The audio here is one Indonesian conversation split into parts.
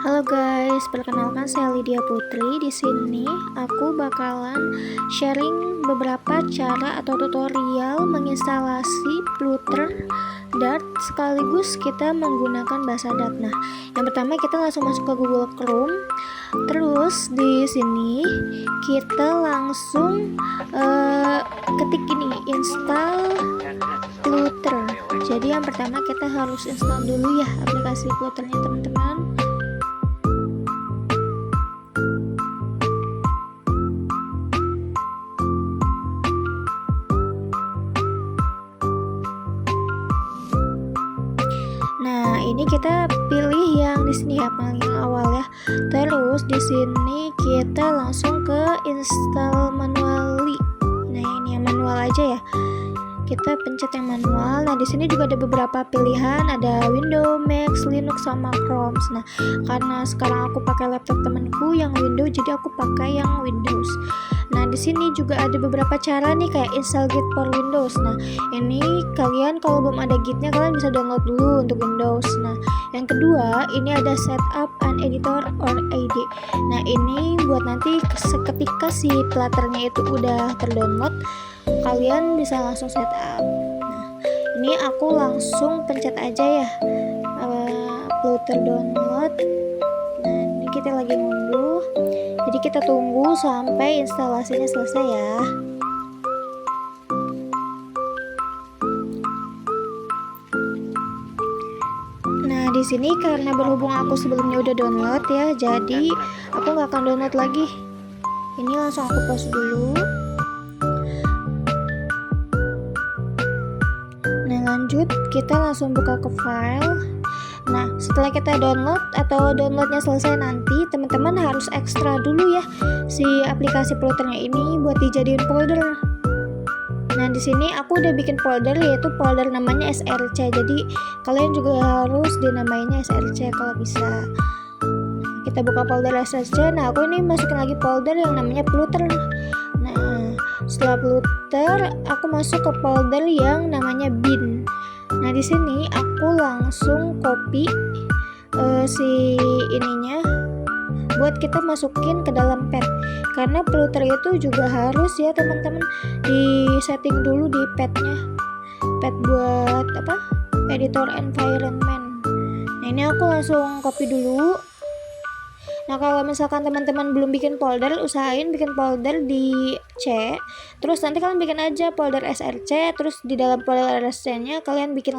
Halo guys, perkenalkan saya Lydia Putri. Di sini aku bakalan sharing beberapa cara atau tutorial menginstalasi Flutter Dart sekaligus kita menggunakan bahasa Dart. Nah, yang pertama kita langsung masuk ke Google Chrome. Terus di sini kita langsung ketik ini install Flutter. Jadi yang pertama kita harus install dulu ya aplikasi Flutternya teman-teman. Nah, ini kita pilih yang di sini ya, paling awal ya. Terus di sini kita langsung ke install manually. Nah, ini yang manual aja ya. Kita pencet yang manual. Nah, di sini juga ada beberapa pilihan, ada Windows, Mac, Linux sama Chrome. Nah, karena sekarang aku pakai laptop temanku yang Windows, jadi aku pakai yang Windows. Nah, di sini juga ada beberapa cara nih kayak install Git for Windows. Nah, ini kalian kalau belum ada Gitnya kalian bisa download dulu untuk Windows. Nah, yang kedua ini ada setup an editor or IDE. Nah, ini buat nanti ketika si Flutternya itu udah terdownload, kalian bisa langsung setup. Nah, ini aku langsung pencet aja ya Flutter download. Nah, ini kita lagi ngunduh. Jadi kita tunggu sampai instalasinya selesai ya. Nah, di sini karena berhubung aku sebelumnya udah download ya, jadi aku nggak akan download lagi. Ini langsung aku pause dulu. Nah, lanjut kita langsung buka ke file. Nah, setelah kita download atau downloadnya selesai nanti, teman-teman harus ekstra dulu ya si aplikasi Flutternya ini buat dijadiin folder. Nah, di sini aku udah bikin folder, yaitu folder namanya SRC. Jadi kalian juga harus dinamainya SRC kalau bisa. Kita buka folder SRC. Nah, aku ini masukin lagi folder yang namanya Flutter. Nah, setelah Flutter, aku masuk ke folder yang namanya bin. Nah, di sini aku langsung copy si ininya buat kita masukin ke dalam pad. Karena Flutter itu juga harus ya teman-teman di setting dulu di padnya. Pad buat apa? Editor environment. Nah, ini aku langsung copy dulu. Nah, kalau misalkan teman-teman belum bikin folder, usahain bikin folder di C. Terus nanti kalian bikin aja folder SRC. Terus di dalam folder SRC-nya kalian bikin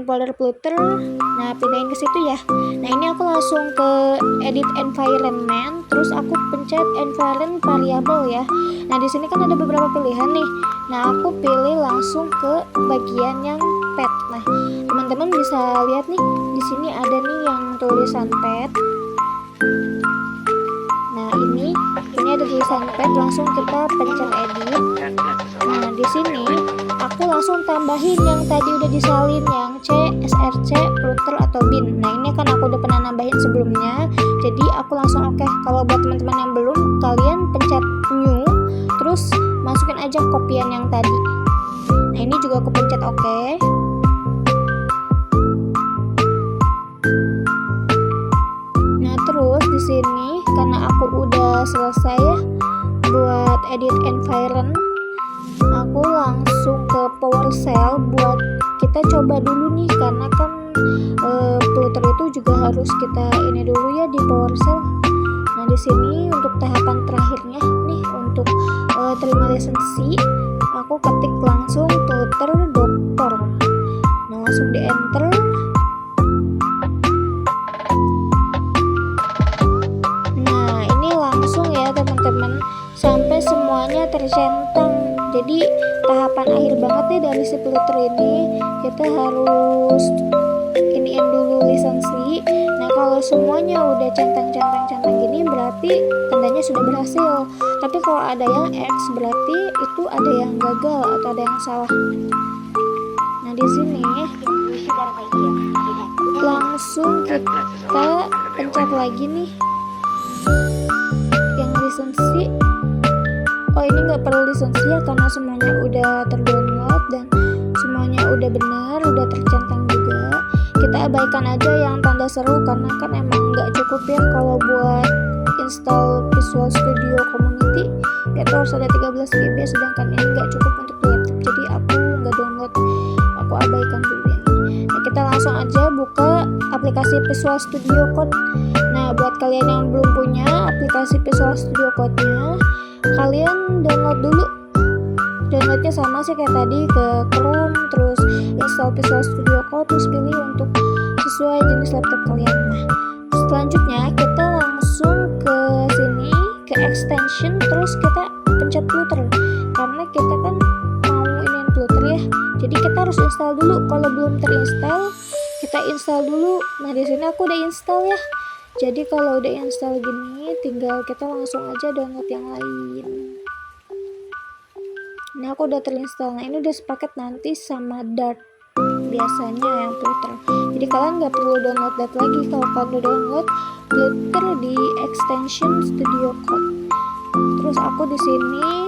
folder Flutter. Nah, pindahin ke situ ya. Nah, ini aku langsung ke edit environment. Terus aku pencet environment variable ya. Nah, di sini kan ada beberapa pilihan nih. Nah, aku pilih langsung ke bagian yang pad. Nah, teman-teman bisa lihat nih, di sini ada nih yang tulisan pad. Nah, ini ada tulisan pad, langsung kita pencet edit. Nah, di sini aku langsung tambahin yang tadi udah disalin yang C, SRC, Flutter atau bin. Nah, ini kan aku udah pernah nambahin sebelumnya. Jadi aku langsung oke. Kalau buat teman-teman yang belum, kalian pencet new, terus masukin aja kopian yang tadi. Nah, ini juga aku pencet oke. Nah, terus di sini karena aku udah selesai ya buat edit environment, aku langsung ke PowerShell buat kita coba dulu nih, karena kan Flutter itu juga harus kita ini dulu ya di PowerShell. Nah, di sini untuk tahapan terakhirnya nih untuk terima lisensi, aku ketik langsung Flutter Doctor. Nah, langsung di enter. Nah, ini langsung ya teman-teman sampai semuanya tercentang. Jadi tahapan akhir banget nih dari si Flutter ini, kita harus iniin dulu lisensi. Nah, kalau semuanya udah centang gini berarti tandanya sudah berhasil. Tapi kalau ada yang X berarti itu ada yang gagal atau ada yang salah. Nah, di sini langsung kita pencet lagi nih yang lisensi. Oh, ini nggak perlu lisensi ya karena semuanya udah terdownload dan semuanya udah benar, udah tercentang juga. kita abaikan aja yang tanda seru karena kan emang nggak cukup ya kalau buat install Visual Studio Community itu harus ada 13 GB, sedangkan ini nggak cukup untuk di laptop, jadi aku nggak download, aku abaikan dulu yang ini. Nah, kita langsung aja buka aplikasi Visual Studio Code. Nah, buat kalian yang belum punya aplikasi Visual Studio Code-nya, kalian download dulu. Downloadnya sama sih kayak tadi, ke Chrome, terus install Visual Studio Code, terus pilih untuk sesuai jenis laptop kalian. Nah, selanjutnya kita langsung ke sini, ke extension, terus kita pencet Flutter karena kita kan mau iniin Flutter ya, jadi kita harus install dulu. Kalau belum terinstall, kita install dulu. Nah, di sini aku udah install ya, jadi kalau udah install gini tinggal kita langsung aja download yang lain. Ini aku udah terinstall. Nah, ini udah sepaket nanti sama Dart biasanya yang Flutter, jadi kalian nggak perlu download Dart lagi kalau kalian udah download Flutter di extension Studio Code. Terus aku di sini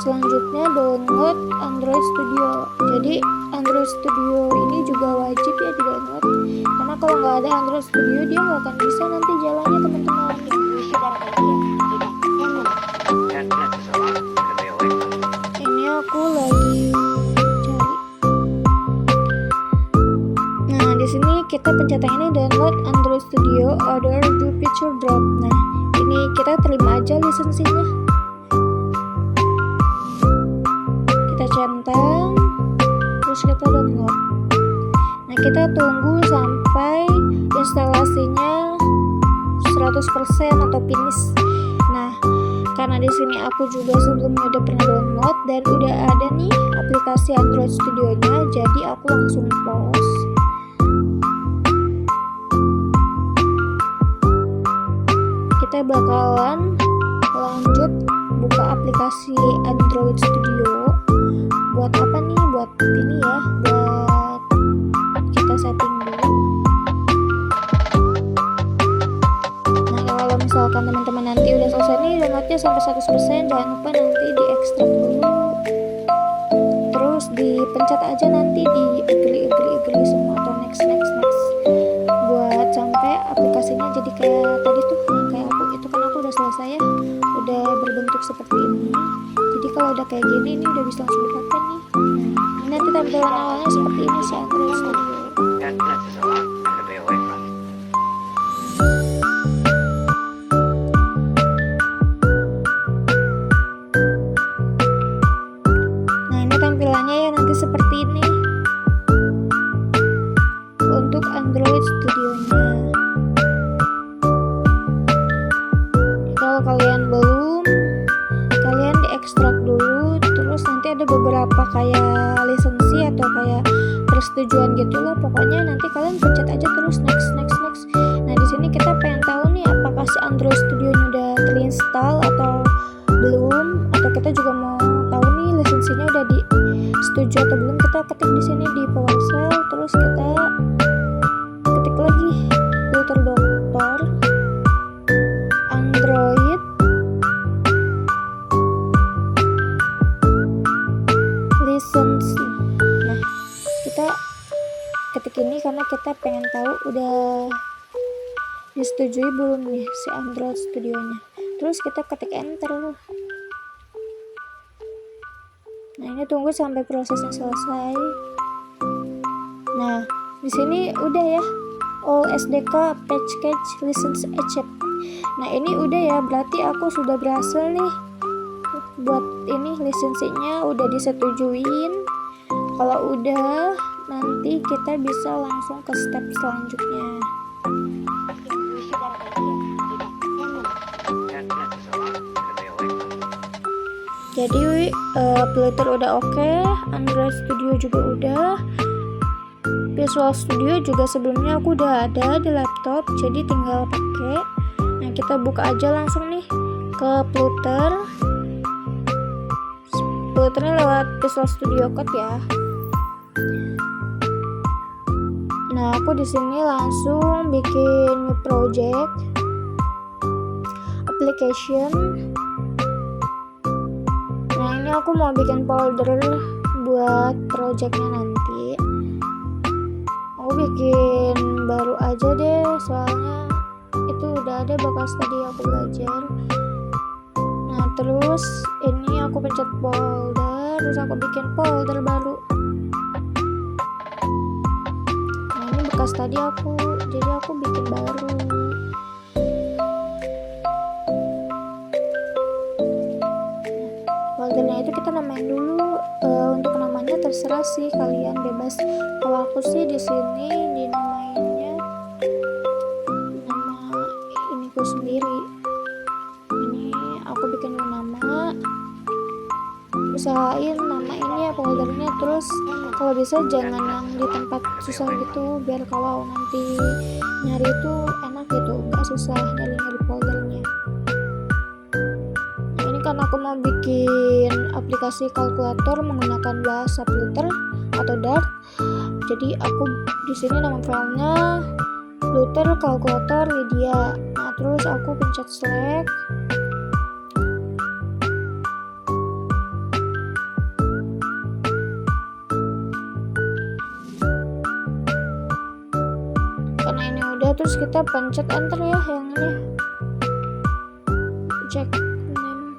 selanjutnya download Android Studio. Jadi Android Studio ini juga wajib ya di download, karena kalau nggak ada Android Studio dia nggak akan bisa nanti jalannya teman-teman. Ini aku lagi cari. Nah, di sini kita pencet yang ini, download Android Studio, order do feature drop. Nah, ini kita terima aja lisensinya. Kita centang, terus kita download. Nah, kita tunggu sampai instalasinya 100% atau finish. Nah, karena di sini aku juga sebelumnya udah pernah download dan udah ada nih aplikasi Android Studio-nya, jadi aku langsung pause. Kita bakalan lanjut buka aplikasi Android Studio. Buat apa nih? Buat ini ya, buat kita setting dulu. Nah, kalau misalkan teman-teman nanti udah selesai nih downloadnya sampai 100%, jangan lupa nanti di ekstrak dulu, terus dipencet aja nanti di agree semua atau next buat sampai aplikasinya jadi kayak tadi tuh, kayak aku itu kan aku udah selesai ya, udah berbentuk seperti ini. Jadi kalau udah kayak gini ini udah bisa langsung dipakai nih. Nah, nanti tampilan awalnya seperti ini sih Android Studio. Nah, ini tampilannya ya nanti seperti ini untuk Android Studio-nya. Kalau kalian belum, kalian diekstrak dulu, terus nanti ada beberapa kayak lisensi atau kayak persetujuan gitulah, pokoknya nanti kalian pencet aja terus next. Nah, di sini kita pengen tahu nih apakah si Android Studio-nya udah terinstall atau belum, atau kita juga mau tahu nih lisensinya udah di setuju atau belum. Kita ketik di sini di PowerShell, terus kita ketik lagi Flutter Doctor Android lisensi. Nah, kita ketik ini karena kita pengen tahu udah disetujui belum nih si Android Studio-nya. Terus kita ketik enter. Nah, ini tunggu sampai prosesnya selesai. Nah, di sini udah ya, all SDK package license achieved. Nah, ini udah ya, berarti aku sudah berhasil nih buat ini lisensinya udah disetujuin. Kalau udah, nanti kita bisa langsung ke step selanjutnya. Jadi Flutter udah oke, Android Studio juga udah, Visual Studio juga sebelumnya aku udah ada di laptop, jadi tinggal pakai. Nah, kita buka aja langsung nih ke Flutter. Flutternya lewat Visual Studio Code ya. Nah, aku di sini langsung bikin new project application. Nah, ini aku mau bikin folder buat projectnya nanti. Aku bikin baru aja deh, soalnya itu udah ada bekas tadi aku belajar. Nah terus ini aku pencet folder, terus aku bikin folder baru. Nah ini bekas tadi jadi aku bikin baru. Foldernya itu kita namain dulu. Untuk namanya terserah sih, kalian bebas. Kalau aku sih di sini dinamainnya nama iniku sendiri. Ini aku bikin nama. Usahain nama ini ya foldernya, terus kalau bisa jangan yang di tempat susah gitu, biar kalau nanti nyari itu enak gitu, nggak susah nyari foldernya. Nah ini kan aku mau bikin aplikasi kalkulator menggunakan bahasa Flutter atau Dart, jadi aku di sini nama filenya Flutter kalkulator Lydia. Nah terus aku pencet select. Karena ini udah, terus kita pencet enter ya yang ini, check name.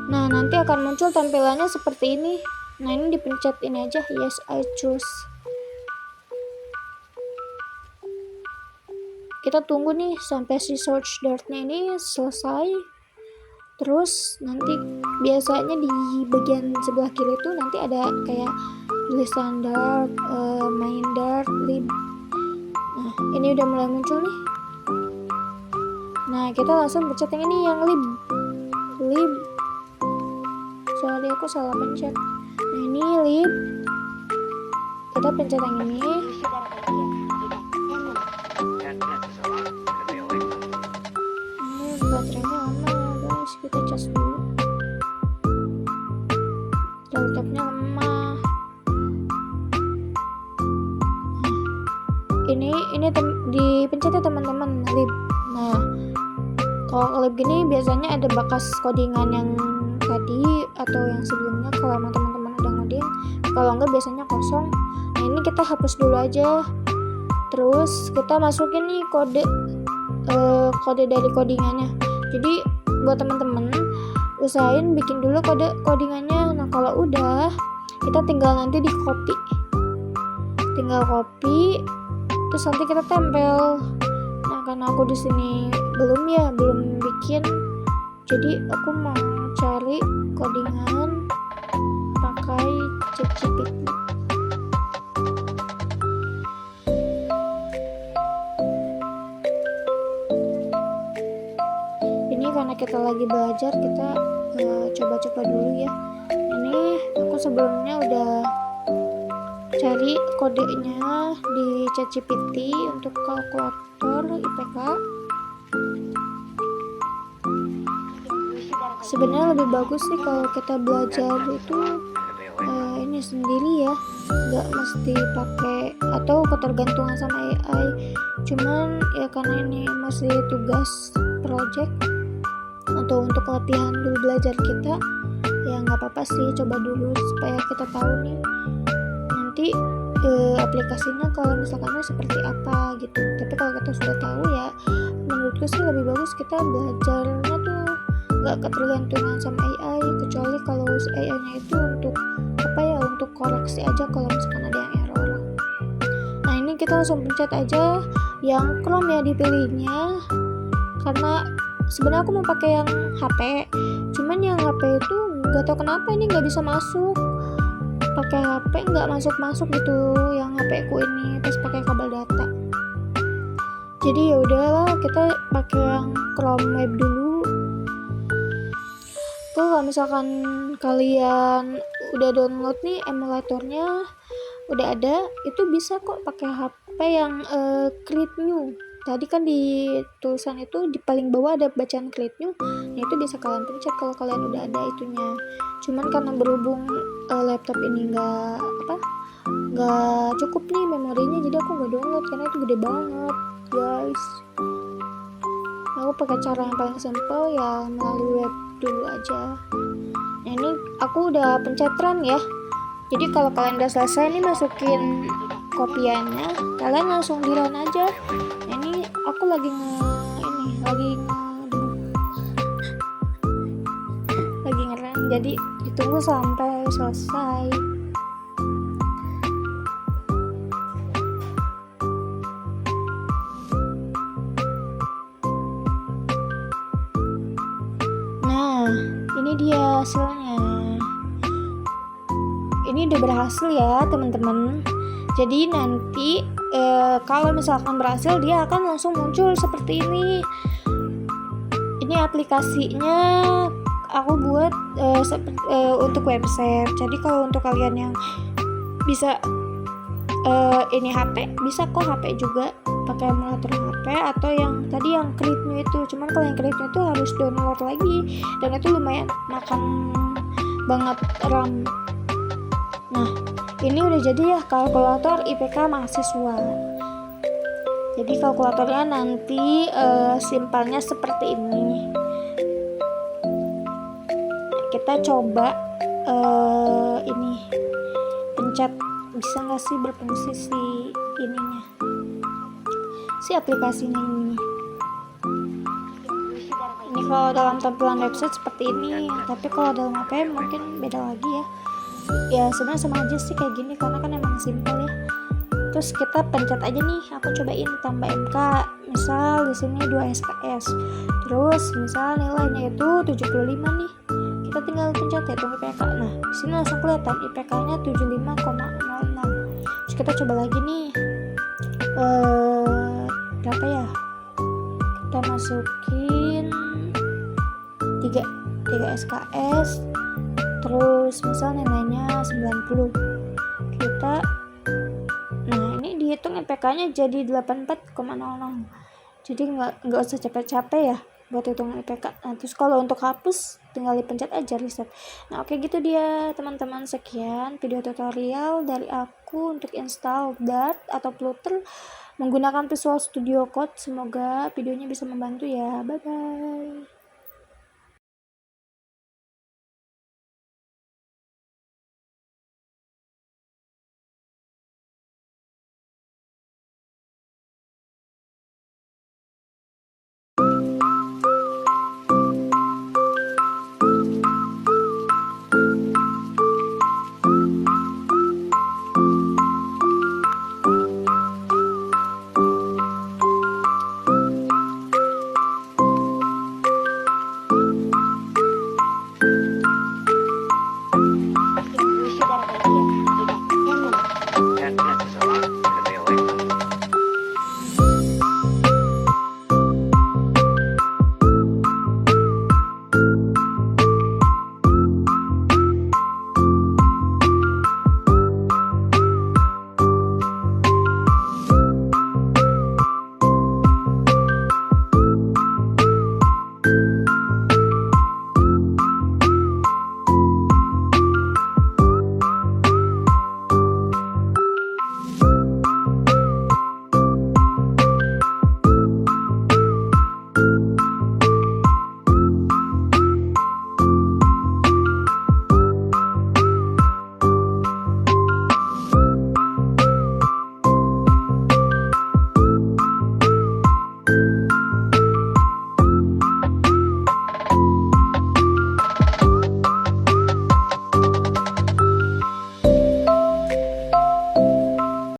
Nah nanti akan muncul tampilannya seperti ini. Nah ini dipencet ini aja, yes I choose. Kita tunggu nih sampai si search dartnya ini selesai. Terus nanti biasanya di bagian sebelah kiri itu nanti ada kayak tulisan dart, main dart, lib. Nah ini udah mulai muncul nih. Nah kita langsung pencet yang ini, yang lib. Soalnya aku salah pencet. Nah ini lib. Kita pencet yang ini. Baterainya lama ya guys, kita cas dulu. Laptopnya lemah. Ini dipencet ya teman-teman, lib. Nah kalau lib gini biasanya ada bekas codingan yang tadi atau yang sebelumnya kalau emang teman-teman udah ngoding. Kalau enggak biasanya kosong. Nah ini kita hapus dulu aja. Terus kita masukin nih kode dari codingannya. Jadi buat teman-teman usahain bikin dulu codingannya. Nah kalau udah, kita tinggal nanti di copy, terus nanti kita tempel. Nah karena aku di sini belum bikin, jadi aku mau cari codingan pakai ChatGPT. Karena kita lagi belajar, kita coba-coba dulu ya. Ini aku sebelumnya udah cari kodenya di ChatGPT untuk kalkulator IPK. Sebenarnya lebih bagus sih kalau kita belajar itu ini sendiri ya, nggak mesti pakai atau ketergantungan sama AI. Cuman ya karena ini masih tugas project atau untuk latihan dulu belajar kita, ya nggak apa-apa sih, coba dulu supaya kita tahu nih nanti aplikasinya kalau misalkannya seperti apa gitu. Tapi kalau kita sudah tahu ya, menurutku sih lebih bagus kita belajarnya tuh nggak ketergantungan sama AI, kecuali kalau AI-nya itu untuk untuk koreksi aja kalau misalkan ada yang error. Nah ini kita langsung pencet aja yang Chrome ya dipilihnya, karena sebenarnya aku mau pakai yang HP, cuman yang HP itu nggak tahu kenapa ini nggak bisa masuk. Pakai HP nggak masuk gitu yang HP ku ini pas pakai kabel data. Jadi ya udahlah, kita pakai yang Chrome Web dulu. Tuh kalau misalkan kalian udah download nih emulatornya, udah ada, itu bisa kok pakai HP yang create new. Tadi kan di tulisan itu di paling bawah ada bacaan create new. Nah itu bisa kalian pencet kalau kalian udah ada itunya. Cuman karena berhubung laptop ini nggak nggak cukup nih memorinya, jadi aku nggak download karena itu gede banget guys. Aku pakai cara yang paling simple ya, melalui web dulu aja. Nah ini aku udah pencet run ya, jadi kalau kalian udah selesai nih masukin kopiannya, kalian langsung di run aja. Nah ini aku lagi ngerun, jadi ditunggu sampai selesai. Nah ini dia hasilnya. Ini udah berhasil ya teman-teman. Jadi nanti kalau misalkan berhasil, dia akan langsung muncul seperti ini. Ini aplikasinya aku buat untuk website. Jadi kalau untuk kalian yang bisa ini HP, bisa kok HP juga pakai emulator HP, atau yang tadi yang Create itu. Cuman kalau yang Create itu harus download lagi, dan itu lumayan makan banget RAM. Nah ini udah jadi ya kalkulator IPK mahasiswa. Jadi kalkulatornya nanti simpelnya seperti ini. Kita coba ini pencet, bisa nggak sih berfungsi si ininya, si aplikasinya ini. Ini kalau dalam tampilan website seperti ini, tapi kalau dalam HP mungkin beda lagi ya. Ya sebenarnya sama aja sih kayak gini, karena kan emang simpel ya. Terus kita pencet aja nih, aku cobain tambah MK, misal di sini 2 SKS. Terus misal nilainya itu 75 nih, kita tinggal pencet hitung IPK. Nah di sini langsung kelihatan IPK-nya 75,06. Terus kita coba lagi nih, berapa ya? Kita masukin 3 SKS. Terus misal nilainya 90, kita dihitung IPK-nya jadi 84,00. Jadi nggak usah capek-capek ya buat hitung IPK. Nah terus kalau untuk hapus tinggal dipencet aja reset. Nah oke gitu dia teman-teman, sekian video tutorial dari aku untuk install Dart atau Flutter menggunakan Visual Studio Code. Semoga videonya bisa membantu ya. Bye bye.